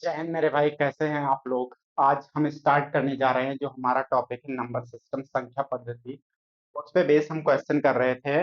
जय हिंद मेरे भाई, कैसे हैं आप लोग। आज हम स्टार्ट करने जा रहे हैं जो हमारा टॉपिक है नंबर सिस्टम, संख्या पद्धति। उस पे बेस हम क्वेश्चन कर रहे थे।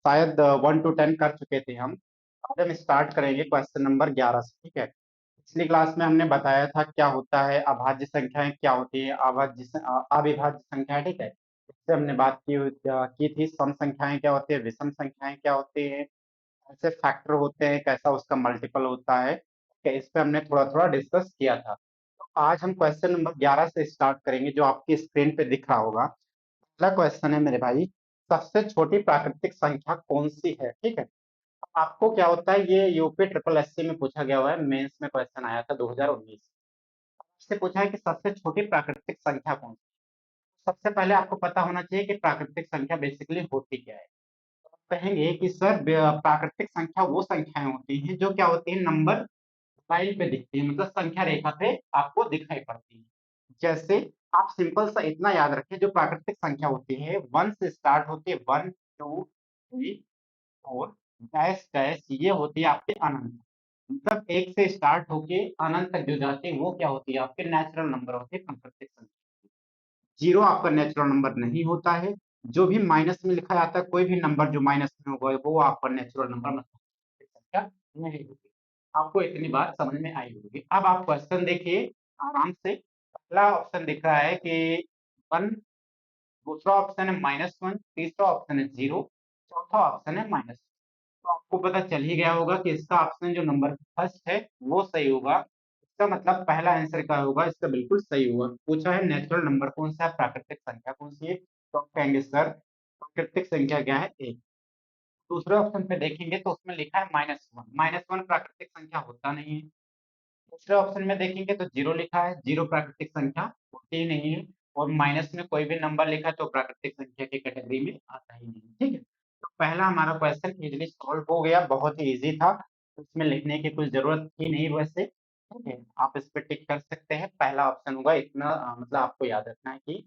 शायद 1 to 10 कर चुके थे हम। आज हम स्टार्ट करेंगे क्वेश्चन नंबर 11 से, ठीक है। पिछली क्लास में हमने बताया था क्या होता है अभाज्य संख्याएं, क्या होती है अविभाज्य संख्याएं, ठीक है। इससे हमने बात की थी सम संख्याएं क्या होती है, विषम संख्याएं क्या होती है, कैसे फैक्टर होते हैं, कैसा उसका मल्टीपल होता है। okay, इस पे हमने थोड़ा थोड़ा डिस्कस किया था। तो आज हम क्वेश्चन नंबर 11 से स्टार्ट करेंगे जो आपकी स्क्रीन पे दिख रहा होगा। पहला क्वेश्चन है मेरे भाई, सबसे छोटी प्राकृतिक संख्या कौन सी है, ठीक है। आपको क्या होता है, ये यूपी ट्रिपल एससी में पूछा गया हुआ है, मेंस में क्वेश्चन आया था 2019 से। पूछा है कि सबसे छोटी प्राकृतिक संख्या कौन सी है। सबसे पहले आपको पता होना चाहिए कि प्राकृतिक संख्या बेसिकली होती क्या है। कहेंगे कि सर प्राकृतिक संख्या वो संख्याएं होती हैं जो क्या होती है, नंबर लाइन पे दिखती है, मतलब संख्या रेखा पे आपको दिखाई पड़ती है। जैसे आप सिंपल सा इतना याद रखें, जो प्राकृतिक संख्या होती है 1 से स्टार्ट होती है, 1 2 3 4 डैश डैश, ये होती है आपके अनंत। मतलब एक से स्टार्ट होके अनंत तक जो जाते हैं वो क्या होती है, आपके नेचुरल नंबर होते हैं, प्राकृतिक संख्या। जीरो आपका नेचुरल नंबर नहीं होता है। जो भी माइनस में लिखा जाता है, कोई भी नंबर जो माइनस में होगा वो आपका नेचुरल नंबर मतलब संख्या नहीं होगी। आपको इतनी बात समझ में आई होगी। अब आप क्वेश्चन देखिए आराम से। पहला ऑप्शन दिख रहा है कि 1, दूसरा ऑप्शन है -1, तीसरा ऑप्शन है 0, चौथा ऑप्शन है माइनस। तो आपको पता चल ही गया होगा कि इसका ऑप्शन जो नंबर फर्स्ट है वो सही होगा। इसका मतलब पहला आंसर क्या होगा, इसका बिल्कुल सही होगा। पूछा है नेचुरल नंबर कौन सा है, प्राकृतिक संख्या कौन सी है, तो आप कहेंगे सर प्राकृतिक संख्या क्या है, एक। दूसरे ऑप्शन पे देखेंगे तो उसमें लिखा है -1। -1 प्राकृतिक संख्या होता नहीं है। दूसरे ऑप्शन में देखेंगे तो 0 लिखा है, 0 प्राकृतिक संख्या होती ही नहीं है। और माइनस में कोई भी नंबर लिखा है तो प्राकृतिक संख्या की कैटेगरी में आता ही नहीं है, ठीक है। तो पहला हमारा क्वेश्चन इजीली सॉल्व हो गया, बहुत ही इजी था। इसमें लिखने की कोई जरूरत ही नहीं वैसे, ठीक है। आप इस पे टिक कर सकते हैं, पहला ऑप्शन होगा इतना। मतलब आपको याद रखना है कि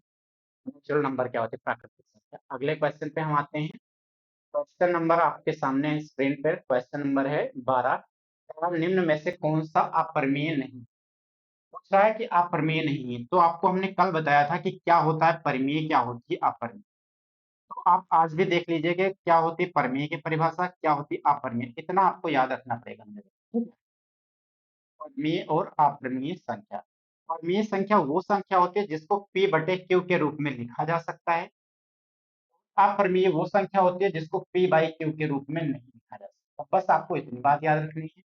नेचुरल नंबर क्या होते हैं, प्राकृतिक संख्या। अगले क्वेश्चन पे हम आते हैं। क्वेश्चन नंबर आपके सामने है स्क्रीन पर, क्वेश्चन नंबर है 12। निम्न में से कौन सा अपरिमेय नहीं। पूछ रहा है कि अपरिमेय नहीं है, तो आपको हमने कल बताया था कि क्या होता है परिमेय, क्या होती है अपरिमेय। तो आप आज भी देख लीजिए कि क्या होती है परिमेय की परिभाषा, क्या होती है अपरिमेय, इतना आपको याद रखना पड़ेगा मेरे। ठीक है? परिमेय और अपरिमेय संख्या। परिमेय संख्या वो संख्या होती है जिसको p बटे q के रूप में लिखा जा सकता है। अपरिमेय वो संख्या होती है जिसको p बाई q के रूप में नहीं लिखा जा सकता। बस आपको इतनी बात याद रखनी है।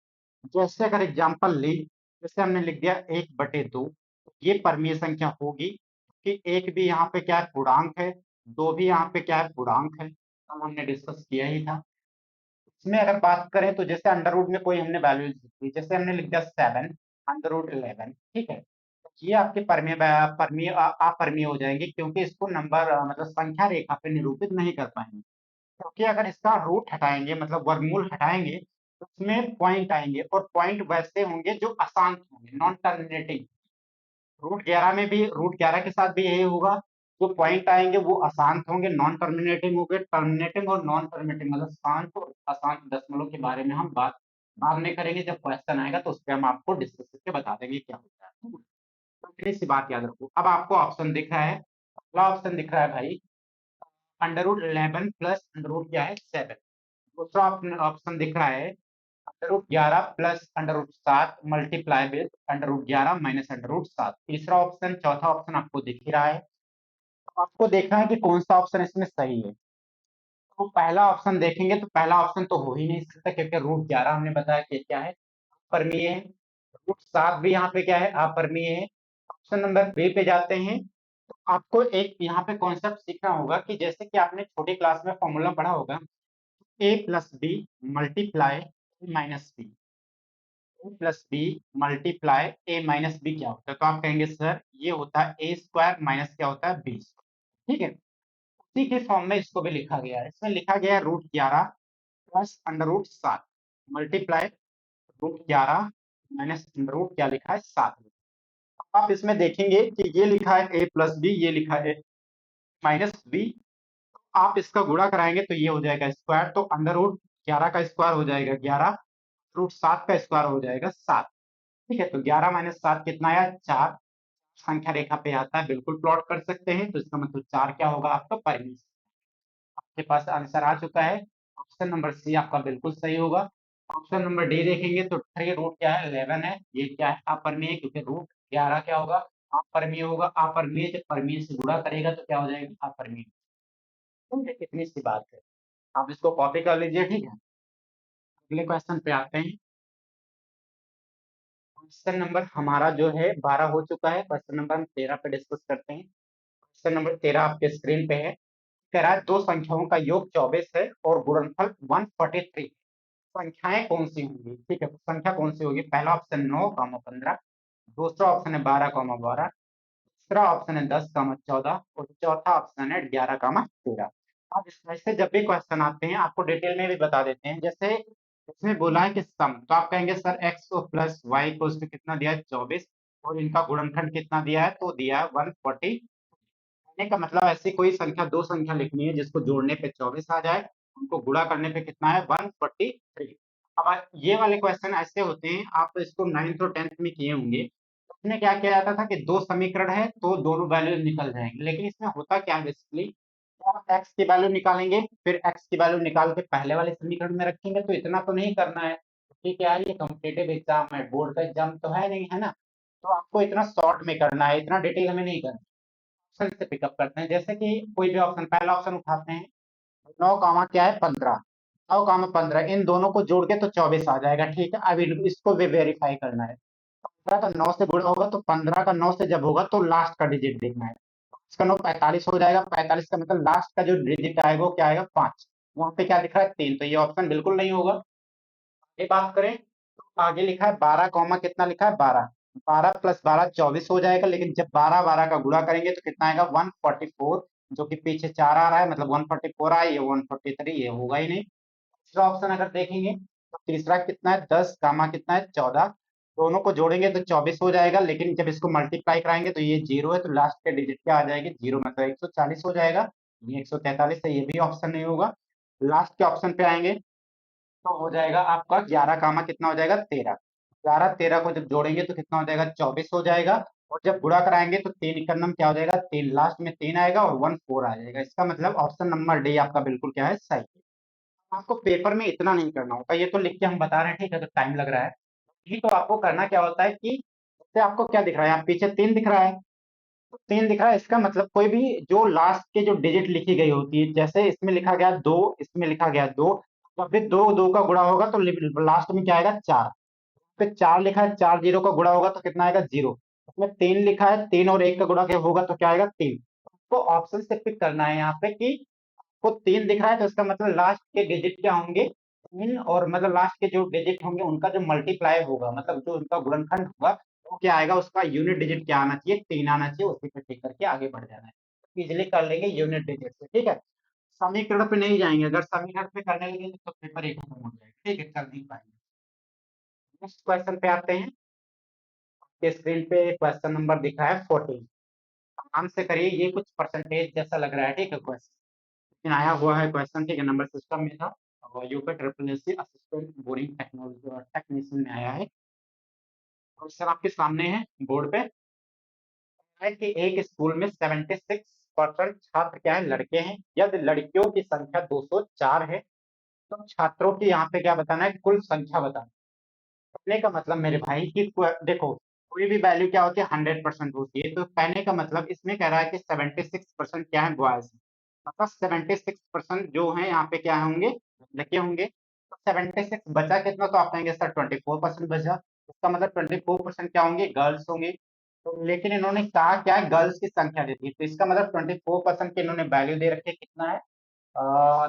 जैसे अगर एग्जांपल ले, जैसे हमने लिख दिया 1/2, तो ये परमीय संख्या होगी कि एक भी यहाँ पे क्या है, पूर्णांक है। दो भी यहाँ पे क्या है, पूर्णांक है। कल हमने डिस्कस किया ही था। इसमें अगर बात करें तो जैसे अंडर रूट में कोई हमने वैल्यू लिख दी, जैसे हमने लिख दिया 7 √11, ठीक है। तो ये आपके परमीय परमीय अपरमीय हो जाएंगे, क्योंकि इसको नंबर मतलब संख्या रेखा पे निरूपित नहीं कर पाएंगे। क्योंकि अगर इसका रूट हटाएंगे, मतलब वर्गमूल हटाएंगे, तो उसमें पॉइंट आएंगे, और पॉइंट वैसे होंगे जो अशांत होंगे, नॉन टर्मिनेटिंग। √11 में भी, √11 के साथ भी यही होगा। जो पॉइंट आएंगे वो अशांत होंगे, नॉन टर्मिनेटिंग होंगे। टर्मिनेटिंग और नॉन टर्मिनेटिंग मतलब शांत और अशांत दशमलव के बारे में हम बात बाद में करेंगे, जब क्वेश्चन आएगा तो उस पर हम आपको डिस्कस करके बता देंगे क्या होता है। तो इतनी सी बात याद रखो। अब आपको ऑप्शन दिख रहा है, पहला ऑप्शन दिख रहा है भाई √11 प्लस अंडर रूट क्या है, 7। दूसरा ऑप्शन दिख रहा है √11 प्लस √7 मल्टीप्लाई विद √11 माइनस √7। तीसरा ऑप्शन, चौथा ऑप्शन आपको दिख ही रहा है। तो आपको देखना है कि कौन सा ऑप्शन इसमें सही है। तो पहला ऑप्शन देखेंगे तो पहला ऑप्शन तो हो ही नहीं सकता, क्योंकि √11 हमने बताया कि क्या है, अपरिमेय है। √7 भी यहाँ पे क्या है, अपरिमेय है। ऑप्शन नंबर बी पे जाते हैं। तो आपको एक यहाँ पे कॉन्सेप्ट सीखना होगा कि जैसे कि आपने छोटी क्लास में फॉर्मूला पढ़ा होगा, a+b multiply -b, a+b multiply a-b क्या होता है, तो आप कहेंगे सर ये होता है a² माइनस क्या होता है, b²। ठीक है। उसी के फॉर्म में इसको भी लिखा गया है, इसमें लिखा गया है √11 प्लस √7 मल्टीप्लाई √11 माइनस √ क्या लिखा है, 7। आप इसमें देखेंगे कि ये लिखा है a+b, ये लिखा है -b। आप इसका गुणा कराएंगे तो ये हो जाएगा स्क्वायर, तो √11 का स्क्वायर हो जाएगा 11, √7 का स्क्वायर हो जाएगा 7। ठीक है, तो 11 माइनस 7 कितना आया, 4। संख्या रेखा पे आता है, बिल्कुल प्लॉट कर सकते हैं, तो इसका मतलब 4 क्या होगा आपका, परिमेय। आपके पास आंसर आ चुका है। ऑप्शन नंबर सी आपका बिल्कुल सही होगा। ऑप्शन नंबर डी देखेंगे तो 3 रूट क्या है, 11 है, ये क्या है, अपरिमेय, क्योंकि रूट 11 क्या होगा, अपरिमेय होगा। अपरिमेय जब परिमेय से गुणा करेगा तो क्या हो जाएगा, अपरिमेय। समझे, कितनी सी बात है। आप इसको कॉपी कर लीजिए, ठीक है। अगले क्वेश्चन पे आते हैं। क्वेश्चन नंबर हमारा जो है 12 हो चुका है, क्वेश्चन नंबर हम 13 पे डिस्कस करते हैं। क्वेश्चन नंबर 13 आपके स्क्रीन पे है। कह रहा है दो संख्याओं का योग 24 है और गुणनफल 143। संख्याएं कौन सी होंगी, ठीक है, संख्या कौन सी होगी। पहला ऑप्शन 9, 15। दूसरा ऑप्शन है 12, 12। तीसरा ऑप्शन है 10, 14 और चौथा ऑप्शन है 11, 13। अब इसमें जब भी क्वेश्चन आते हैं आपको डिटेल में भी बता देते हैं। जैसे इसमें बोला है कि सम, तो आप कहेंगे सर एक्स प्लस वाई को उसमें कितना दिया है, 24, और इनका गुणनखंड कितना दिया है, तो दिया है 140। कहने का मतलब ऐसी कोई संख्या, दो संख्या लिखनी है जिसको जोड़ने पे 24 आ जाए, उनको गुणा करने पे कितना है, 143। अब ये वाले क्वेश्चन ऐसे होते हैं, आप इसको 9th और 10th में किए होंगे। उसमें क्या किया जाता था कि दो समीकरण है तो दोनों वैल्यू निकल जाएंगे, लेकिन इसमें होता क्या है बेसिकली, आप एक्स की वैल्यू निकालेंगे, फिर एक्स की वैल्यू निकाल के पहले वाले समीकरण में रखेंगे, तो इतना तो नहीं करना है, क्योंकि क्या है, ये कॉम्पिटिटिव एग्जाम है, बोर्ड का एग्जाम तो है नहीं, है ना। तो आपको इतना शॉर्ट में करना है, इतना डिटेल हमें नहीं करना। ऑप्शन से पिकअप करते हैं, जैसे कि कोई भी ऑप्शन, पहला ऑप्शन उठाते हैं। 9 क्या है, 15। 9, 15 इन दोनों को जोड़ के तो 24 आ जाएगा, ठीक है। अब इसको भी वेरीफाई करना है। 15 का 9 से गुणा होगा, तो 15 का 9 से जब होगा तो लास्ट का डिजिट देखना है। इसका 9 45 हो जाएगा, 45 का मतलब लास्ट का जो डिजिट आएगा वो क्या आएगा, 5। वहां पे क्या लिखा है, 3, तो ये ऑप्शन बिल्कुल नहीं होगा। ये बात करें तो आगे लिखा है 12 कॉमा कितना लिखा है, 12। 12 + 12 24 हो जाएगा, लेकिन जब 12 12 का गुणा करेंगे तो कितना आएगा, 144। जो कि पीछे 4 आ रहा है, मतलब 144 आया, ये 143, ये होगा ही नहीं। तीसरा ऑप्शन अगर देखेंगे तो तीसरा कितना है, 10 कामा कितना है, 14। दोनों को जोड़ेंगे तो 24 हो जाएगा, लेकिन जब इसको मल्टीप्लाई कराएंगे तो ये 0 है, तो लास्ट के डिजिट क्या आ जाएगी, 0, मतलब 140 हो जाएगा। ये 143 है, ये भी ऑप्शन नहीं होगा। लास्ट के ऑप्शन पे आएंगे तो हो जाएगा आपका 11 कामा कितना हो जाएगा, 13। 11 13 को जब जोड़ेंगे तो कितना हो जाएगा, 24 हो जाएगा। और जब गुणा कराएंगे तो 3 इक्नम क्या हो जाएगा, 3, लास्ट में 3 आएगा और 1 4 आ जाएगा। इसका मतलब ऑप्शन नंबर डी आपका बिल्कुल क्या है, सही है। आपको पेपर में इतना नहीं करना होता, ये तो लिख के हम बता रहे हैं, ठीक है, तो टाइम लग रहा है। ये तो आपको करना क्या होता है कि जैसे आपको क्या दिख रहा है, आप पीछे 3 दिख रहा है, तो 3 दिख रहा है, इसका मतलब कोई भी जो लास्ट के जो डिजिट लिखी गई होती है, जैसे इसमें लिखा गया 2, इसमें लिखा गया 2, तो फिर 2 2 का गुणा होगा तो लास्ट में क्या आएगा, 4। फिर 4 लिखा है, 4 0 का गुणा होगा तो कितना आएगा, 0। उसमें 3 लिखा है, 3 और 1 का गुणा क्या होगा तो क्या आएगा, 3। तो ऑप्शन से पिक करना है यहाँ पे कि को 3 दिख रहा है, तो इसका मतलब लास्ट के डिजिट क्या होंगे, 3, और मतलब लास्ट के जो डिजिट होंगे उनका जो मल्टीप्लाई होगा, मतलब जो उनका गुणनखंड होगा, वो क्या आएगा, उसका यूनिट डिजिट क्या आना चाहिए, 3 आना चाहिए। उसी पे टिक करके आगे बढ़ जाना है, इजिली कर लेंगे यूनिट डिजिट से, ठीक है। समीकरण पे नहीं जाएंगे, अगर समीकरण पे करने लगेंगे तो पेपर ही खत्म हो जाएगा, ठीक है, कर नहीं पाएंगे। नेक्स्ट क्वेश्चन पे आते हैं। आपके स्क्रीन पे क्वेश्चन नंबर दिख रहा है 14। आराम से करिए, ये कुछ परसेंटेज जैसा लग रहा है, ठीक है क्वेश्चन, लेकिन आया हुआ है क्वेश्चन, ठीक है, नंबर सिस्टम में था, और UP triple S C assistant boring technology और टेक्नीशियन में आया है। क्वेश्चन आपके सामने है बोर्ड पे, है कि एक स्कूल में 76% छात्र क्या है, लड़के हैं, यदि लड़कियों की संख्या 204 है, तो छात्रों की यहाँ पे क्या बताना है, कुल संख्या बताना। कहने का मतलब मेरे भाई कि देखो, कोई भी वैल्यू क्या होती है, 100% होती है, तो कहने का मतलब इसमें कह रहा है कि 76% क्या है, बॉयज। मतलब 76% जो है यहाँ पे क्या होंगे, लड़के होंगे। तो 76 बचा कितना, तो आप कहेंगे सर 24% बचा, इसका मतलब 24% क्या होंगे, गर्ल्स होंगे। तो लेकिन इन्होंने कहा क्या है, गर्ल्स की संख्या दी थी, तो इसका मतलब 24% की इन्होंने वैल्यू दे रखी है, कितना है,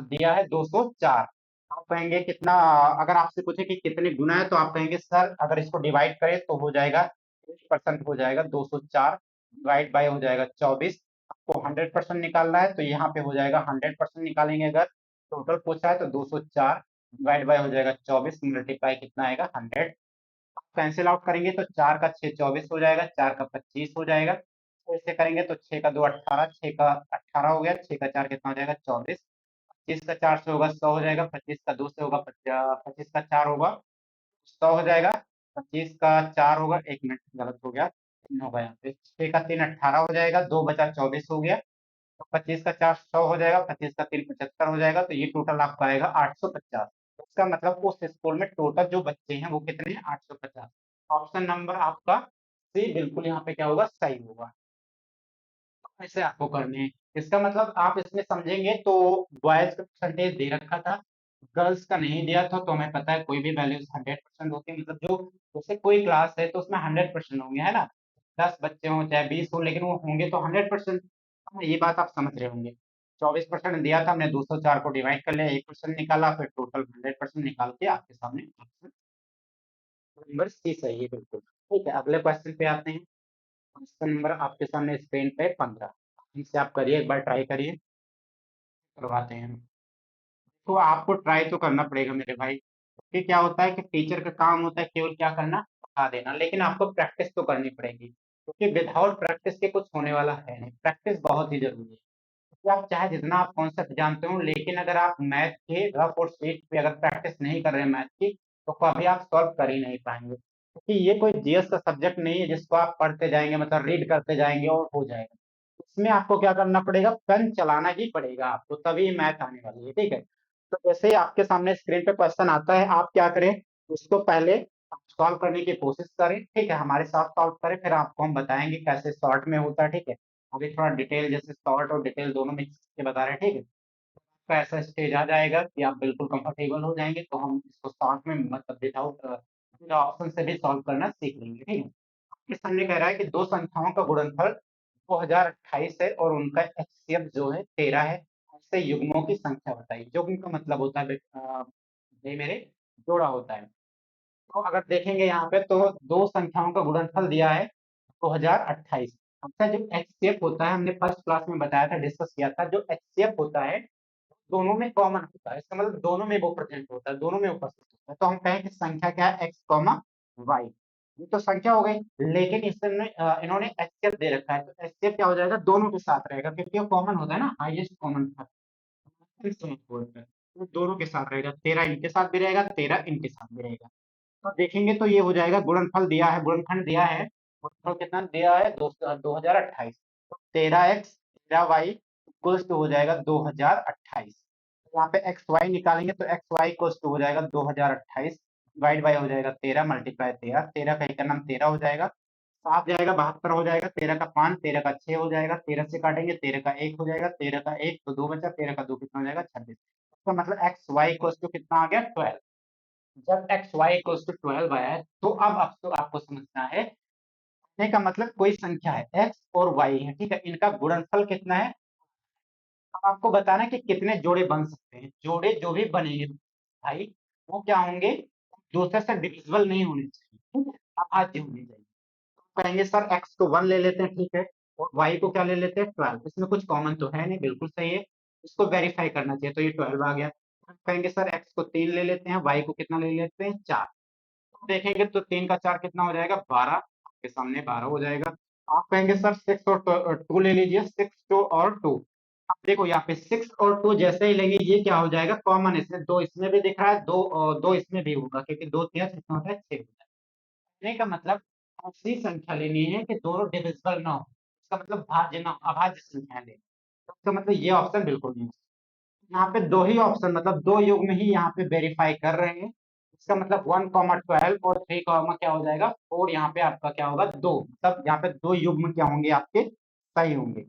दिया है 204। आप कहेंगे कितना, अगर आपसे पूछे कि कितने गुना है, तो आप कहेंगे सर अगर इसको डिवाइड करें तो हो जाएगा 1% हो जाएगा, 204 डिवाइड बाय हो जाएगा 24। आपको 100% निकालना है, तो यहाँ पे हो जाएगा 100% निकालेंगे, अगर टोटल पूछा है तो 204 डिवाइड बाय हो जाएगा 24, मल्टीप्लाई कितना आएगा, 100। कैंसिल आउट करेंगे तो 4 का 6 24 हो जाएगा, 4 का 25 हो जाएगा, तो ऐसे करेंगे तो 6 का 2 18, 6 का 18 हो गया, 6 का 4 कितना हो जाएगा, 24। 25 का 4 से होगा 100 हो जाएगा, 25 का 2 से होगा 25 का 4 होगा 100 हो जाएगा। 25 का 4 होगा, 1 मिनट गलत हो गया, 3 होगा यहाँ पे, 6 का 3 18 हो जाएगा, 2 बचा 24 हो गया, तो 25 का 4 100 हो जाएगा, 25 का 3 75 हो जाएगा, तो ये टोटल आपका आएगा 850। इसका मतलब उस स्कूल में टोटल जो बच्चे हैं वो कितने हैं, 850। ऑप्शन नंबर आपका सी बिल्कुल यहाँ पे क्या होगा, सही होगा। ऐसे आपको करने हैं। इसका मतलब आप इसमें समझेंगे तो बॉयज का परसेंटेज दे रखा था, गर्ल्स का नहीं दिया था, तो हमें पता है कोई भी वैल्यूज 100% होती है, मतलब जो जैसे कोई क्लास है तो उसमें 100% होंगे, है ना, 10 बच्चे हों चाहे 20 हो, लेकिन वो होंगे तो 100%। ये बात आप समझ रहे होंगे। 24% दिया था, हमने 204 को डिवाइड कर लिया, 1% निकाला, फिर टोटल 100% निकाल के आपके सामने ऑप्शन नंबर सी सही है बिल्कुल। ठीक है, अगले क्वेश्चन पे आते हैं। क्वेश्चन नंबर आपके सामने स्क्रीन पे 15, इनसे आप करिए, एक बार ट्राई करिए, करवाते हैं। तो आपको ट्राई तो करना पड़ेगा मेरे भाई, क्योंकि क्या होता है कि टीचर का काम होता है केवल क्या करना, पढ़ा देना, लेकिन आपको प्रैक्टिस तो करनी पड़ेगी, क्योंकि विदाउट प्रैक्टिस के कुछ होने वाला है नहीं। प्रैक्टिस बहुत ही जरूरी है, क्योंकि आप चाहे जितना आप कॉन्सेप्ट जानते हो, लेकिन अगर आप मैथ के रफ और शीट पे अगर प्रैक्टिस नहीं कर रहे हैं मैथ की, तो कभी आप सॉल्व कर ही नहीं पाएंगे, क्योंकि ये कोई जीएस का सब्जेक्ट नहीं है जिसको आप पढ़ते जाएंगे, मतलब रीड करते जाएंगे और हो जाएगा। इसमें आपको क्या करना पड़ेगा, पेन चलाना ही पड़ेगा आपको, तभी मैथ आने वाली है। ठीक है, तो जैसे ही आपके सामने स्क्रीन पे क्वेश्चन आता है, आप क्या करें, उसको पहले सॉल्व करने की कोशिश करें। ठीक है, हमारे साथ सॉल्व करें, फिर आपको हम बताएंगे कैसे शॉर्ट में होता है। ठीक है, अभी थोड़ा डिटेल, जैसे शॉर्ट और डिटेल दोनों मिक्स के बता रहे हैं। ठीक है, तो ऐसा स्टेज आ जाएगा कि आप बिल्कुल कंफर्टेबल हो जाएंगे, तो हम इसको शॉर्ट में मतलब विदाउट ऑप्शन से भी सॉल्व करना सीख लेंगे। ठीक है, आपके सामने कह रहा है कि दो संख्याओं का गुणनफल 2028 है और उनका एचसीएफ जो है 13 है, ऐसे युग्मों की संख्या बताइए। युग्म का मतलब होता है ये मेरे जोड़ा होता है। तो अगर देखेंगे यहाँ पे तो दो संख्याओं का गुणनफल दिया है 2028। अच्छा, जो एचसीएफ होता है, हमने फर्स्ट क्लास में बताया था, डिस्कस किया था, जो एचसीएफ होता है दोनों में कॉमन होता है, इसका मतलब दोनों में वो प्रेजेंट होता है, दोनों में उपस्थित होता है। तो हम कहें कि संख्या क्या है, एक्स कॉमा वाई, ये तो संख्या हो गई, लेकिन इसमें इन्होंने एचसीएफ दे रखा है, तो एचसीएफ क्या हो जाएगा, दोनों के साथ रहेगा, क्योंकि वो कॉमन होता है ना, हाईएस्ट कॉमन फैक्टर, तो दोनों के साथ रहेगा, 13 इनके साथ भी रहेगा, 13 इनके साथ भी रहेगा। तो देखेंगे तो ये हो जाएगा, गुणनफल दिया है, गुणनखंड दिया है, गुणनफल कितना दिया है, 2028, तो 13x 13y इक्वल्स टू हो जाएगा 2028। यहाँ पे एक्स वाई निकालेंगे तो एक्स वाई इक्वल्स टू हो जाएगा 2028, डिवाइड बाई हो जाएगा 13 मल्टीप्लाई 13, 13 का एक का नाम 13 हो जाएगा, 7 जाएगा 72 हो जाएगा, 13 का 5, 13 का 6 हो जाएगा, 13 से काटेंगे 13 का 1 हो जाएगा, 13 का 1 तो 2 बचा, 13 का 2 कितना हो जाएगा, 26। तो मतलब एक्स वाई इक्वल्स टू कितना आ गया, 12। जब एक्स वाई इक्वल्स टू 12 आया है, तो अब आपको समझना है, कहने का मतलब कोई संख्या है एक्स और वाई है, ठीक है, इनका गुणनफल कितना है। अब आपको बताना है कि कितने जोड़े बन सकते हैं, जोड़े जो भी बनेंगे भाई, वो क्या होंगे, दूसरे से डिविजिबल नहीं होने चाहिए, ठीक है, अभाज्य होने चाहिए। तो कहेंगे सर एक्स को 1 ले लेते हैं, ठीक है, और वाई को क्या ले लेते हैं, 12, इसमें कुछ कॉमन तो है नहीं, बिल्कुल सही है, इसको वेरीफाई करना चाहिए, तो ये 12 आ गया। कहेंगे सर एक्स को 3 ले लेते हैं, वाई को कितना ले लेते हैं, 4, तो देखेंगे तो 3 का 4 कितना हो जाएगा, 12, आपके सामने 12 हो जाएगा। आप कहेंगे सर 6 और 2 ले लीजिए, 6 2 और 2, अब देखो यहाँ पे 6 और 2 जैसे ही लेंगे, ये क्या हो जाएगा, कॉमन, इसमें 2 इसमें भी दिख रहा है, 2 और 2 इसमें भी होगा, क्योंकि 2 3 कितना होता है, 6 होता है। कहने का मतलब ऐसी संख्या लेनी है कि दोनों डिविजिबल ना हो, इसका मतलब भाज्य ना, अभाज्य संख्या लेनी, तो इसका मतलब ये ऑप्शन बिल्कुल नहीं। यहाँ पे दो ही ऑप्शन, मतलब दो युग्म ही यहाँ पे वेरीफाई कर रहे हैं, इसका मतलब 1,12 और 3, क्या हो जाएगा 4, यहाँ पे आपका क्या होगा, 2, मतलब यहाँ पे दो युग्म क्या होंगे आपके, सही होंगे।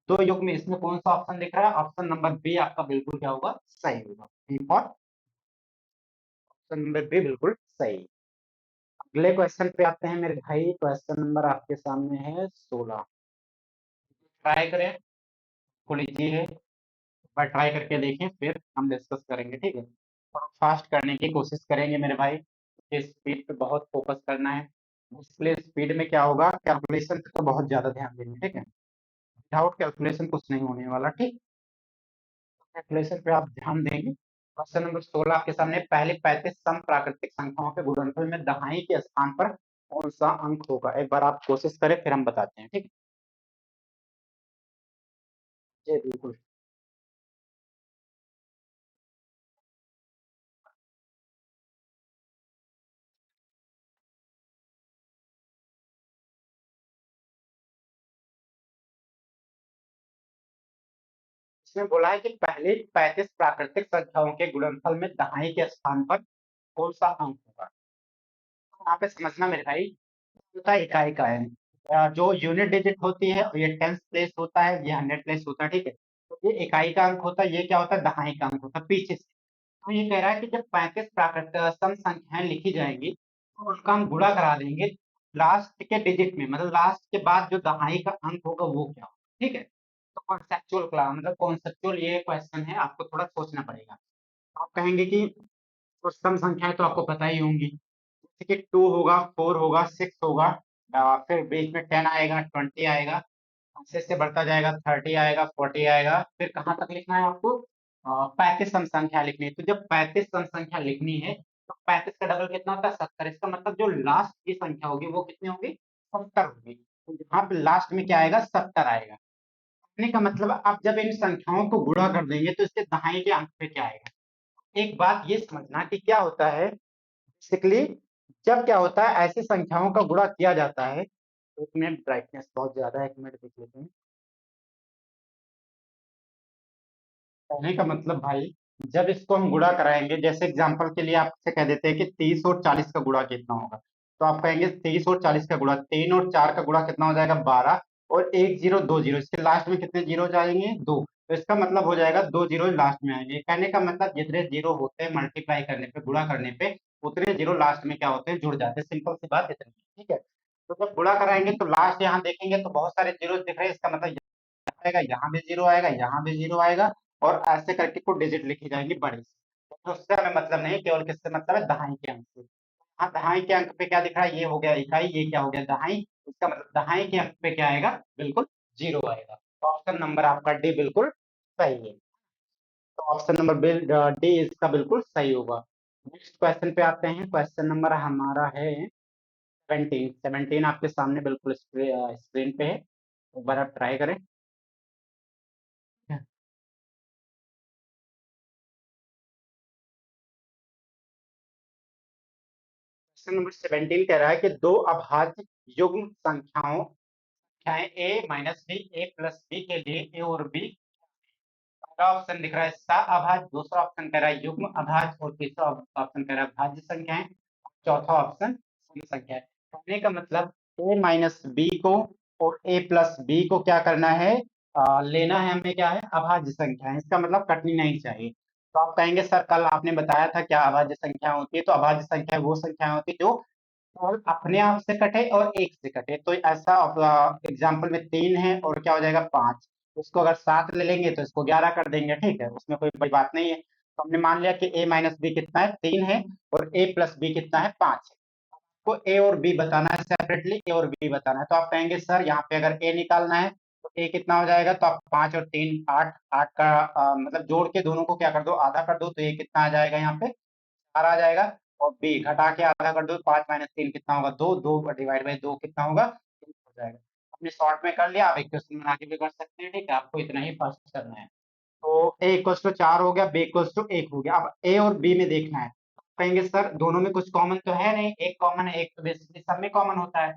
दो युग्म में इसमें कौन सा ऑप्शन दिख रहा है, ऑप्शन नंबर बी आपका बिल्कुल क्या होगा, सही होगा। और ऑप्शन नंबर बी बिल्कुल सही। अगले क्वेश्चन पे आते हैं मेरे भाई, क्वेश्चन नंबर आपके सामने है 16, ट्राई करें, थोड़ी लीजिए है, बार ट्राई करके देखें, फिर हम डिस्कस करेंगे, ठीक है, और फास्ट करने की कोशिश करेंगे मेरे भाई, इस स्पीड पे बहुत फोकस करना है, इसलिए स्पीड में क्या होगा, कैलकुलेशन पे तो बहुत ज्यादा ध्यान देंगे, ठीक है, विदाउट कैलकुलेशन कुछ नहीं होने वाला, ठीक, कैलकुलेशन पे आप ध्यान देंगे। क्वेश्चन नंबर 16 आपके सामने, पहले 35 सम प्राकृतिक संख्याओं के गुणनफल में दहाई के स्थान पर कौन सा अंक होगा, एक बार आप कोशिश करें, फिर हम बताते हैं, ठीक, जी बिल्कुल। इसमें बोला है कि पहले 35 प्राकृतिक संख्याओं के गुणनफल में दहाई के स्थान पर कौन सा अंक होगा। तो यहाँ पे समझना मेरे भाई, होता है इकाई का है। जो यूनिट डिजिट होती है ये टेंथ प्लेस होता है, ये हंड्रेड प्लेस होता है, ठीक है। तो ये इकाई का अंक होता है, ये क्या होता है, दहाई का अंक होता है पीछे से। तो ये कह रहा है कि जब 35 प्राकृतिक सम संख्याएं लिखी जाएंगी तो उनका हम गुणा करा देंगे लास्ट के डिजिट में, मतलब लास्ट के बाद जो दहाई का अंक होगा वो क्या होगा, ठीक है। तो कॉन्सेप्चुअल क्लास, मतलब कॉन्सेप्चुअल ये क्वेश्चन है, आपको थोड़ा सोचना पड़ेगा। आप कहेंगे कि कुछ सम संख्याएं तो आपको पता ही होंगी, जैसे कि 2 होगा, 4 होगा, 6 होगा, फिर बीच में 10 आएगा, 20 आएगा, ऐसे बढ़ता जाएगा, 30 आएगा, 40 आएगा, फिर कहाँ तक लिखना है आपको, 35 सम संख्या लिखनी है। तो जब 35 सम संख्या लिखनी है तो 35 का डबल कितना होता है, 70। इसका मतलब जो लास्ट की संख्या होगी वो कितनी होगी, 70 होगी। तो यहाँ पे लास्ट में क्या आएगा, 70 आएगा। कहने का मतलब आप जब इन संख्याओं को गुणा कर देंगे तो इसके दहाई के अंक पे क्या आएगा। एक बात ये समझना कि क्या होता है बेसिकली, जब क्या होता है ऐसी संख्याओं का गुणा किया जाता है। एक मिनट, ब्राइटनेस बहुत ज्यादा है, एक मिनट देख लेते हैं। कहने का मतलब भाई, जब इसको हम गुणा कराएंगे, जैसे एग्जांपल के लिए आपसे कह देते हैं कि 30 और 40 का गुणा कितना होगा, तो आप कहेंगे 30 और 40 का गुणा, 3 और 4 का गुणा कितना हो जाएगा, 12, और एक जीरो दो जीरो, इसके लास्ट में कितने जीरो जाएंगे, दो। तो इसका मतलब हो जाएगा दो जीरो लास्ट में आएंगे। कहने का मतलब जितने जीरो होते हैं मल्टीप्लाई करने पे, गुणा करने पे, उतने जीरो लास्ट में क्या होते हैं, जुड़ जाते हैं। सिंपल सी बात इतनी, ठीक है। तो जब गुणा कराएंगे तो लास्ट यहाँ देखेंगे तो बहुत सारे जीरो दिख रहे हैं, इसका मतलब आएगा, यहाँ भी जीरो आएगा, यहाँ भी जीरो आएगा, और ऐसे करके कुछ डिजिट लिखी जाएंगी बड़ी सी। तो उससे हमें मतलब नहीं, केवल किससे मतलब है, दहाई के अंक से। हाँ, दहाई के अंक पे क्या दिख रहा है, ये हो गया इकाई, ये क्या हो गया, दहाई। इसका मतलब दहाई के अंक पे क्या आएगा, बिल्कुल जीरो आएगा। तो ऑप्शन नंबर आपका डी बिल्कुल सही है। तो ऑप्शन नंबर डी इसका बिल्कुल सही होगा। नेक्स्ट क्वेश्चन पे आते हैं। क्वेश्चन नंबर हमारा है 17। 17 आपके सामने बिल्कुल स्क्रीन पे है, एक बार आप ट्राई करें। क्वेश्चन नंबर 17 कह रहा है कि दो अभाज्य युग्म संख्याएं ए माइनस बी, ए प्लस बी के लिए ए और बी। पहला ऑप्शन दिख रहा है सह दूसरा ऑप्शन कह रहा है युग्म अभाज्य, और तीसरा ऑप्शन कह रहा है भाज्य संख्याएं, चौथा ऑप्शन सम संख्या है। कहने का मतलब ए माइनस बी को और ए प्लस बी को क्या करना है, लेना है हमें, क्या है, अभाज्य संख्या है। इसका मतलब कटनी नहीं चाहिए। तो आप कहेंगे सर कल आपने बताया था क्या अभाज्य संख्या होती है, तो अभाज्य संख्या वो संख्या होती है जो और अपने आप से कटे और एक से कटे। तो ऐसा एग्जाम्पल में 3 है और क्या हो जाएगा, 5। उसको अगर 7 ले लेंगे तो इसको 11 कर देंगे, ठीक है, उसमें कोई बड़ी बात नहीं है। तो हमने मान लिया कि a माइनस बी कितना है, 3 है, और a प्लस बी कितना है, 5 है। को ए और बी बताना है, सेपरेटली ए और बी बताना है। तो आप कहेंगे सर यहाँ पे अगर ए निकालना है तो ए कितना हो जाएगा, तो आप 5 और 3 8, 8 का मतलब जोड़ के दोनों को क्या कर दो, आधा कर दो, तो ये कितना आ जाएगा, यहाँ पे 4 आ जाएगा। और बी घटा के आधा कर दो, 5 माइनस 3 कितना होगा, 2, 2 डिवाइड बाई 2 कितना होगा, 3 हो जाएगा। हमने शॉर्ट में कर लिया, आप एक क्वेश्चन बना के भी कर सकते हैं, ठीक है, आपको इतना ही फर्स्ट करना है। तो ए इक्वल्स टू 4 हो गया, बी इक्वल्स टू 1 हो गया। अब ए और बी में देखना है, कहेंगे सर दोनों में कुछ कॉमन तो है नहीं, एक कॉमन है, एक तो बेसिकली सब में कॉमन होता है।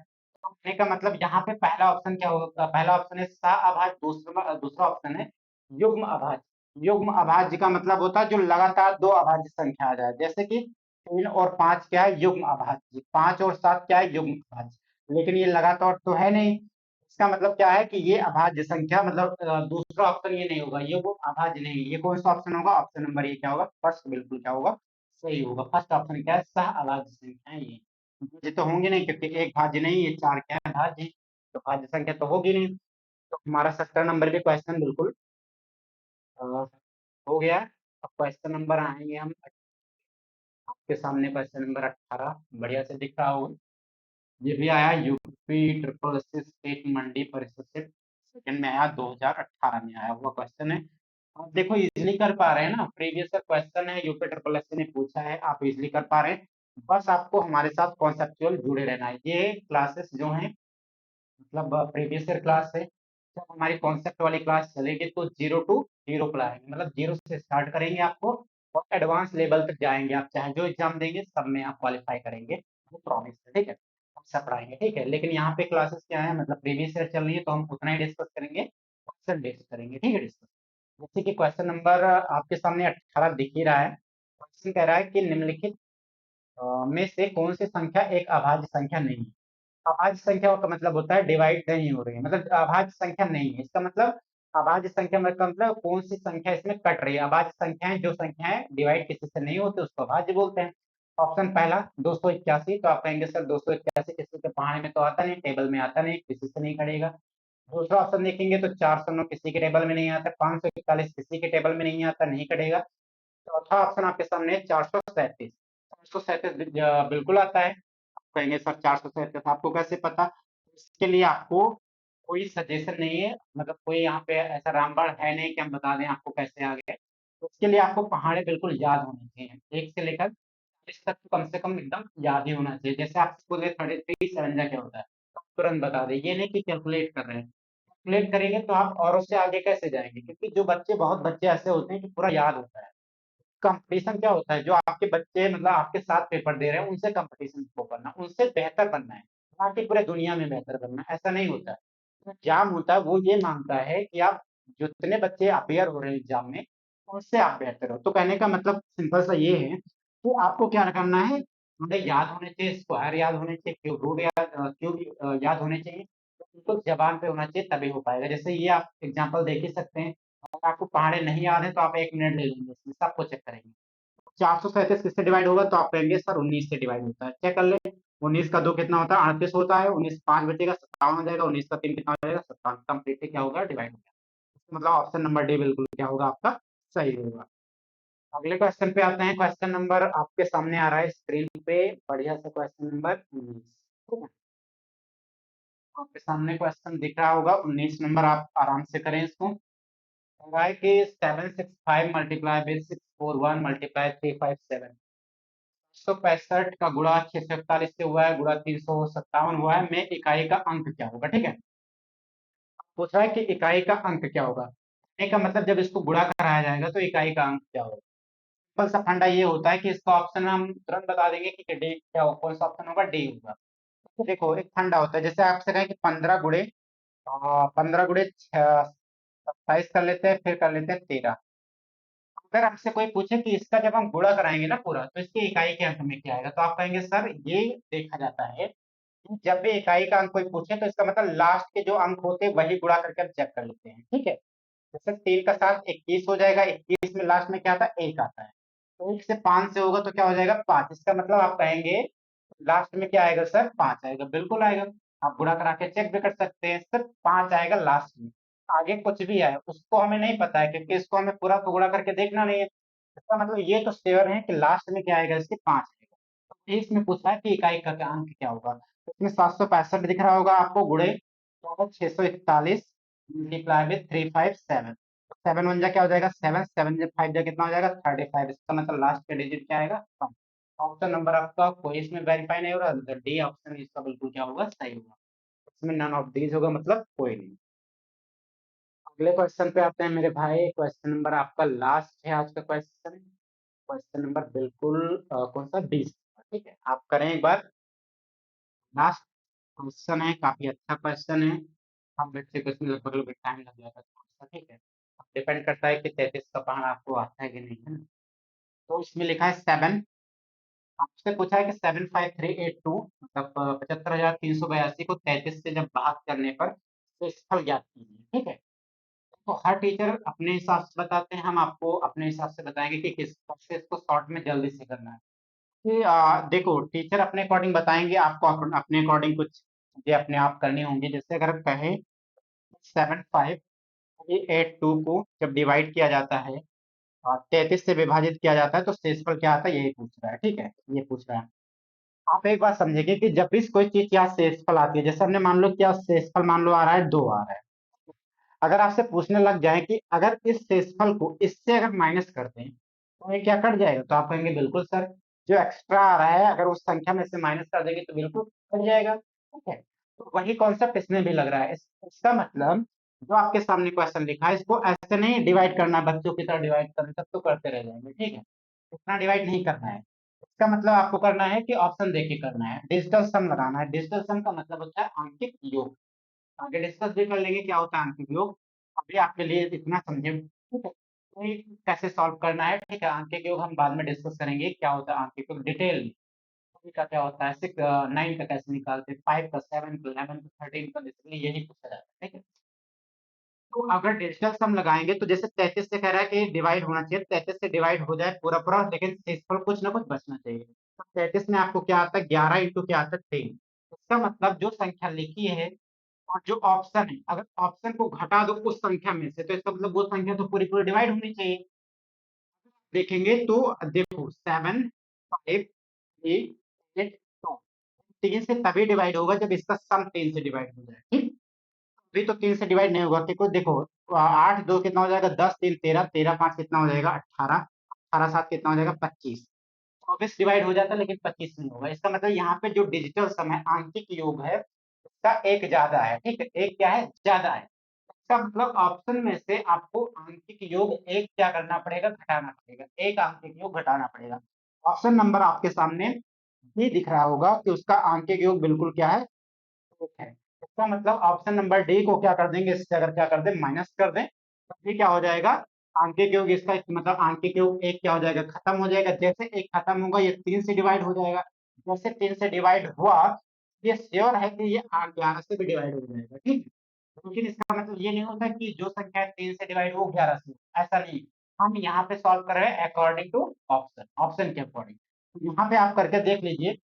तो कहने का मतलब यहाँ पे पहला ऑप्शन क्या होगा, पहला ऑप्शन है सह दूसरा दूसरा ऑप्शन है युग्म अभाज्य। युग्म अभाज्य का मतलब होता है जो लगातार दो अभाज्य संख्या आ जाए, जैसे कि 3 और 5 क्या है, युग्म अभाज्य, 5 और 7 क्या है, युग्म अभाज्य। लेकिन ये लगातार तो है नहीं, इसका मतलब क्या है कि ये अभाज्य संख्या, मतलब दूसरा ऑप्शन ये नहीं होगा, ये वो अभाज्य नहीं है। ये कौन सा ऑप्शन होगा, ऑप्शन नंबर ये क्या होगा, फर्स्ट बिल्कुल क्या होगा, सही होगा। फर्स्ट ऑप्शन क्या है, सह अभाज्य संख्या है ये तो होंगे नहीं, क्योंकि एक भाज्य नहीं, ये चार क्या है, भाज्य है। तो भाज्य संख्या तो होगी नहीं। तो हमारा 17 नंबर भी क्वेश्चन बिल्कुल अ, हो गया। अब क्वेश्चन नंबर आएंगे हम, आपके सामने क्वेश्चन नंबर 18 बढ़िया से दिख रहा होगा। ये भी आया यूपी ट्रिपल एससी स्टेट मंडी परिषद से, सेकंड में आया, 2018 में आया हुआ क्वेश्चन है। आप देखो इजीली कर पा रहे हैं ना, प्रीवियस क्वेश्चन है, यूपी ट्रिपल एससी ने पूछा है, आप इजीली कर पा रहे हैं। बस आपको हमारे साथ कॉन्सेप्चुअल जुड़े रहना है। ये क्लासेस जो हैं, मतलब प्रीवियस ईयर क्लास है, जब हमारी कॉन्सेप्ट वाली क्लास चलेगी तो जीरो टू हीरो पढ़ाएंगे, मतलब जीरो से स्टार्ट करेंगे आपको, और एडवांस लेवल तक जाएंगे। आप चाहे जो एग्जाम देंगे सब में आप क्वालिफाई करेंगे, वो प्रॉमिस है, ठीक है। अच्छा पढ़ाएंगे, ठीक है। लेकिन यहाँ पे क्लासेस क्या है, मतलब प्रीवियस ईयर चल रही है तो हम उतना ही डिस्कस करेंगे, क्वेश्चन बेस्ड करेंगे, ठीक है, डिस्कस। जैसे कि क्वेश्चन नंबर आपके सामने 18 दिख ही रहा है। क्वेश्चन कह रहा है कि निम्नलिखित में से कौन सी संख्या एक अभाज्य संख्या नहीं है। अभाज्य संख्या का मतलब होता है डिवाइड नहीं हो रही है, मतलब अभाज्य संख्या नहीं है, इसका मतलब अभाज्य संख्या मतलब कौन सी संख्या इसमें कट रही है। अभाज्य संख्याएं जो संख्याएं डिवाइड किसी से नहीं होती उसको अभाज्य बोलते हैं। ऑप्शन पहला 281, तो आप कहेंगे सर 281 किसी के पहाड़े में तो आता नहीं, टेबल में आता नहीं, किसी से नहीं कटेगा। दूसरा ऑप्शन देखेंगे तो 409 किसी के टेबल में नहीं आता, 541 किसी के टेबल में नहीं आता, नहीं कटेगा। चौथा ऑप्शन आपके सामने है 437, 437 बिल्कुल आता है। कहेंगे सर 437 आपको कैसे पता। इसके लिए आपको कोई सजेशन नहीं है, मतलब कोई यहाँ पे ऐसा रामबाण है नहीं कि हम बता दें आपको कैसे आ गए। तो उसके लिए आपको पहाड़े बिल्कुल याद होने चाहिए, 1 से लेकर 40 तक तो कम से कम एकदम याद ही होना चाहिए। जैसे आपसे बोले 33 57 क्या होता है, तो आप तुरंत बता दें, ये नहीं कि कैलकुलेट कर रहे हैं। कैलकुलेट करेंगे तो आप औरों से आगे कैसे जाएंगे, क्योंकि जो बच्चे बहुत बच्चे ऐसे होते हैं कि पूरा याद होता है। कंपटीशन क्या होता है, जो आपके बच्चे मतलब आपके साथ पेपर दे रहे हैं उनसे कंपटीशन को करना, उनसे बेहतर बनना है, ना कि पूरे दुनिया में बेहतर बनना है, ऐसा नहीं होता है। तो एग्जाम होता है वो ये मांगता है कि आप जितने बच्चे अपेयर हो रहे हैं एग्जाम में उनसे आप बेहतर हो। तो कहने का मतलब सिंपल सा ये है कि आपको क्या करना है, थोड़े याद होने चाहिए, स्क्वायर याद होने चाहिए, क्यूब रूट याद क्यूब याद होने चाहिए। तो जबान पे होना चाहिए तभी हो पाएगा। जैसे ये आप एग्जाम्पल देख ही सकते हैं, अगर आपको पहाड़े नहीं याद है तो आप 1 मिनट ले लेंगे, इसमें सबको चेक करेंगे। 437 किससे डिवाइड होगा, तो आप कहेंगे सर 19 से डिवाइड होता है। चेक कर ले, 19 का 2 कितना होता है, 38 होता है। 19 5 बचेगा 57 हो जाएगा, 19 का 3 कितना हो जाएगा 57, कंप्लीटली क्या होगा, डिवाइड हो गया। मतलब ऑप्शन नंबर डी बिल्कुल क्या होगा आपका, सही होगा। अगले क्वेश्चन पे आते हैं। क्वेश्चन नंबर आपके सामने आ रहा है स्क्रीन पे, बढ़िया सा क्वेश्चन नंबर 19। ठीक है, आपके सामने क्वेश्चन दिख रहा होगा 19 नंबर, आप आराम से करें इसको। कह रहा है कि 765 मल्टीप्लाई विद 641 मल्टीप्लाई 357, 165 का गुणा 641 से हुआ है, गुणा 357 हुआ है, में इकाई का अंक क्या होगा। ठीक है, पूछ रहा है कि इकाई का अंक क्या होगा। कहने का मतलब जब इसको गुणा कराया जाएगा तो इकाई का अंक क्या होगा। सिंपल सा फंडा ये होता है कि इसका ऑप्शन हम तुरंत बता देंगे कि डी क्या हो, कौन सा ऑप्शन होगा, डी होगा। तो देखो एक फंडा होता है, जैसे आपसे कहें कि 15 गुणे 27 कर लेते हैं, फिर कर लेते हैं 13। अगर हमसे कोई पूछे कि इसका जब हम गुणा कराएंगे ना पूरा, तो इसकी इकाई के अंक में क्या आएगा, तो आप कहेंगे सर ये देखा जाता है कि जब भी इकाई का अंक कोई पूछे तो इसका मतलब लास्ट के जो अंक होते हैं वही गुणा करके हम चेक कर लेते हैं। ठीक है, जैसे 3 का 7 21 हो जाएगा, 21 में लास्ट में क्या आता है, 1 आता है। तो 1 से 5 से होगा तो क्या हो जाएगा, 5। इसका मतलब आप कहेंगे लास्ट में क्या आएगा सर, 5 आएगा, बिल्कुल आएगा। आप गुणा करा के चेक भी कर सकते हैं, सिर्फ 5 आएगा लास्ट में। आगे कुछ भी आए उसको हमें नहीं पता है, क्योंकि इसको हमें पूरा तो गुणा करके देखना नहीं है। इसका मतलब ये तो श्योर है कि लास्ट में क्या आएगा, इसके 5 आएगा। तो इसमें पूछा है कि इकाई का अंक क्या होगा, तो इसमें 765 दिख रहा होगा आपको, गुणे 641 मल्टीप्लाई विथ 357। 7 वन जा क्या हो जाएगा, 7 7 जब 5 जा कितना हो जाएगा, 35। इसका मतलब लास्ट का डिजिट क्या आएगा, ऑप्शन नंबर आपका कोई इसमें वेरीफाई नहीं हो रहा, डी ऑप्शन इसका बिल्कुल क्या होगा, सही होगा। इसमें नन ऑफ दीज होगा, मतलब कोई नहीं। अगले क्वेश्चन पे आते हैं मेरे भाई। क्वेश्चन नंबर आपका लास्ट है आज का क्वेश्चन, क्वेश्चन नंबर बिल्कुल कौन सा, 20। ठीक है, आप करें एक बार, लास्ट क्वेश्चन है, काफी अच्छा क्वेश्चन है। हम बैठ से क्वेश्चन लगभग लगभग टाइम लग जाएगा थोड़ा सा। ठीक है, डिपेंड करता है कि 33 का पहाड़ आपको आता है कि नहीं, है ना। तो इसमें लिखा है 7, आपसे पूछा है कि 75382, मतलब 75,382 को 33 से जब भाग करने पर शेषफल ज्ञात कीजिए। ठीक है, तो हर टीचर अपने हिसाब से बताते हैं, हम आपको अपने हिसाब से बताएंगे कि किस कैसे इसको शॉर्ट में जल्दी से करना है। कि देखो टीचर अपने अकॉर्डिंग बताएंगे, आपको अपने अकॉर्डिंग कुछ चीजें अपने आप करनी होंगी। जैसे अगर कहे 75382 को जब डिवाइड किया जाता है और 33 से विभाजित किया जाता है तो शेषफल क्या आता है, यही पूछ रहा है। ठीक है, ये पूछ रहा है। आप एक बात समझेंगे कि जब भी कोई चीज यहाँ शेषफल आती है, जैसे हमने मान लो क्या शेषफल मान लो आ रहा है 2 आ रहा है, अगर आपसे पूछने लग जाए कि अगर इस शेषफल को इससे अगर माइनस कर दें तो ये क्या कट जाएगा, तो आप कहेंगे बिल्कुल सर, जो एक्स्ट्रा आ रहा है अगर उस संख्या में से माइनस कर देंगे तो बिल्कुल कट जाएगा। ठीक है, तो वही कॉन्सेप्ट इसमें भी लग रहा है। इसका मतलब जो आपके सामने क्वेश्चन लिखा है इसको ऐसे नहीं डिवाइड करना है, बच्चों की तरह डिवाइड करना, तब तो करते रह जाएंगे। ठीक है, इतना डिवाइड नहीं करना है। इसका मतलब आपको करना है कि ऑप्शन देख के करना है, डिजिटल सम लगाना है। डिजिटल सम का मतलब होता है आंशिक योग। आगे डिस्कस भी कर लेंगे क्या होता है आंशिक योग, अभी आपके लिए इतना समझे ठीक है, तो ये कैसे सॉल्व करना है, ठीक है, अंक के योग हम बाद में डिस्कस करेंगे क्या होता है अंक के योग डिटेल में। थ्री का क्या होता है, सिक्स, नाइन का कैसे निकालते हैं, फाइव का, सेवन का, 11 का, 13 का, बेसिकली यही पूछा जाता है, ठीक है। तो अगर डिजिटल सम लगाएंगे तो जैसे 33 से कह रहा है कि डिवाइड होना चाहिए, 33 से डिवाइड हो जाए पूरा पूरा, लेकिन शेषफल कुछ ना कुछ बचना चाहिए। तो 33 में आपको क्या आता है, 11 इंटू क्या आता है, 3। इसका मतलब जो संख्या लिखी है और जो ऑप्शन है, अगर ऑप्शन को घटा दो उस संख्या में से, तो इसका मतलब वो संख्या तो पूरी पूरी डिवाइड होनी चाहिए। देखेंगे तो देखो 7, 5, 3, 8, 2, 3 से तभी डिवाइड होगा जब इसका सम 3 से डिवाइड हो जाए, ठीक। अभी तो 3 से डिवाइड नहीं होगा, क्योंकि देखो 8 2 कितना हो जाएगा, 10 3 13, 13 5 कितना हो जाएगा, 18, 18 7 कितना हो जाएगा, 25। 24 डिवाइड हो जाता है लेकिन 25 नहीं होगा। इसका मतलब यहाँ पे जो डिजिटल सम है, आंशिक योग है, उसका एक ज्यादा है, ठीक है, एक क्या है, ज्यादा है। इसका मतलब ऑप्शन में से आपको आंशिक योग एक क्या करना पड़ेगा, घटाना पड़ेगा, एक आंशिक योग घटाना पड़ेगा। ऑप्शन नंबर आपके सामने ये दिख रहा होगा कि उसका आंशिक योग बिल्कुल क्या है, एक है। इसका मतलब ऑप्शन नंबर डी को क्या कर देंगे, इससे अगर क्या कर दें, माइनस कर दें, तो ये क्या हो जाएगा, आंशिक योग, इसका मतलब आंशिक योग एक क्या हो जाएगा, खत्म हो जाएगा। जैसे एक खत्म होगा ये 3 से डिवाइड हो जाएगा, जैसे 3 से डिवाइड हुआ, ये श्योर है कि ये 11 से भी डिवाइड हो जाएगा, ठीक है। लेकिन इसका मतलब ये नहीं होता कि जो संख्या 3 से डिवाइड हो 11 से, ऐसा नहीं। हम यहाँ पे सॉल्व कर रहे हैं अकॉर्डिंग टू ऑप्शन, ऑप्शन के अकॉर्डिंग। यहाँ पे आप करके देख लीजिए,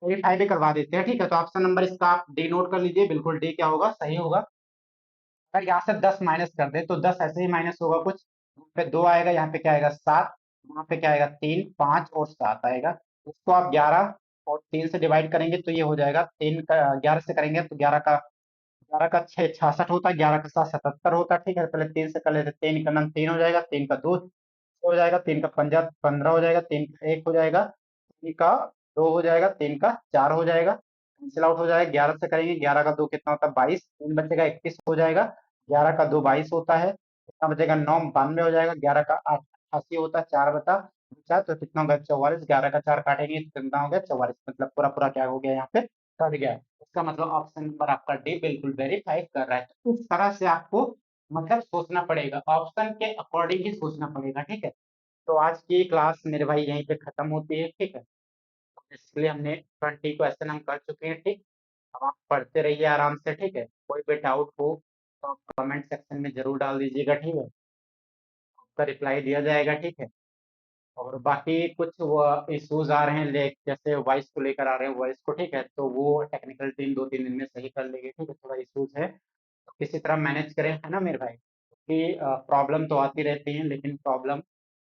वेरीफाई भी करवा देते हैं, ठीक है। तो ऑप्शन नंबर इसका आप डी नोट कर लीजिए, बिल्कुल डी क्या होगा, सही होगा। अगर यहाँ से 10 माइनस कर दे तो 10 ऐसे ही माइनस होगा कुछ, यहाँ पे 2 आएगा, यहाँ पे क्या आएगा 7, यहाँ पे क्या आएगा 3, 5 और 7 आएगा। इसको आप 11 और 3 से डिवाइड करेंगे तो ये हो जाएगा, 3 का 11 से करेंगे तो 11 का 6 66 होता है, 11 का 7 77 होता है, ठीक है। पहले 3 से कर लेते, 3 का नम 3 हो जाएगा, 3 का 2 हो जाएगा, 3 का पंजा 15 हो जाएगा, 3 का 1 हो जाएगा, 3 का 2 हो जाएगा, 3 का 4 हो जाएगा, कैंसिल आउट हो जाएगा। 11 से करेंगे, 11 का 2 कितना होता है, 22, 3 बचेगा 21 हो जाएगा। 11 का 2 22 होता है, कितना बचेगा 9 92 हो जाएगा। 11 का 8 88 होता है, 4 बचा तो कितना होगा 44। 11 का 4 काटेंगे तो कितना हो गया 44, मतलब पूरा पूरा क्या हो गया यहाँ पे, कट गया। इसका मतलब ऑप्शन नंबर आपका डी बिल्कुल वेरीफाई कर रहा है। तो इस तरह से आपको मतलब सोचना पड़ेगा, ऑप्शन के अकॉर्डिंग ही सोचना पड़ेगा, ठीक है। तो आज की क्लास मेरे भाई यहीं पे खत्म होती है, ठीक है। इसलिए हमने 20 क्वेश्चन हम कर चुके हैं, ठीक। अब आप पढ़ते रहिए आराम से, ठीक है। कोई भी डाउट हो तो आप कमेंट सेक्शन में जरूर डाल दीजिएगा, ठीक है। उसका रिप्लाई दिया जाएगा, ठीक है। और बाकी कुछ इश्यूज आ रहे हैं, ले जैसे वॉइस को लेकर आ रहे हैं, वॉइस को, ठीक है, तो वो टेक्निकल टीम 2-3 दिन में सही कर लेगी, ठीक है। थोड़ा इश्यूज है तो किसी तरह मैनेज करें, है ना मेरे भाई, क्योंकि प्रॉब्लम तो आती रहती है, लेकिन प्रॉब्लम,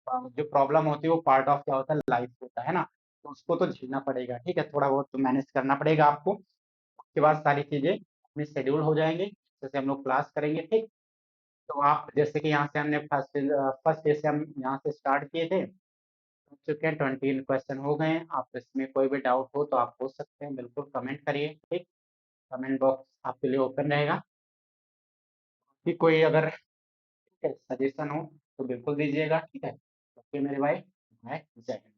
जो प्रॉब्लम होती है वो पार्ट ऑफ क्या होता है, लाइफ होता है ना। तो उसको तो झेलना पड़ेगा, ठीक है, थोड़ा बहुत तो मैनेज करना पड़ेगा आपको। उसके बाद सारी चीजें अपने शेड्यूल हो जाएंगे, जैसे हम लोग क्लास करेंगे, ठीक। तो आप जैसे कि यहाँ से हमने फर्स्ट डे से हम यहाँ से स्टार्ट किए थे, हो चुके हैं 20 क्वेश्चन हो गए हैं। आप इसमें कोई भी डाउट हो तो आप पूछ सकते हैं, बिल्कुल कमेंट करिए, ठीक। कमेंट बॉक्स आपके लिए ओपन रहेगा, कि कोई अगर सजेशन हो तो बिल्कुल दीजिएगा, ठीक है। ओके मेरे भाई, बाय, जय हिंद।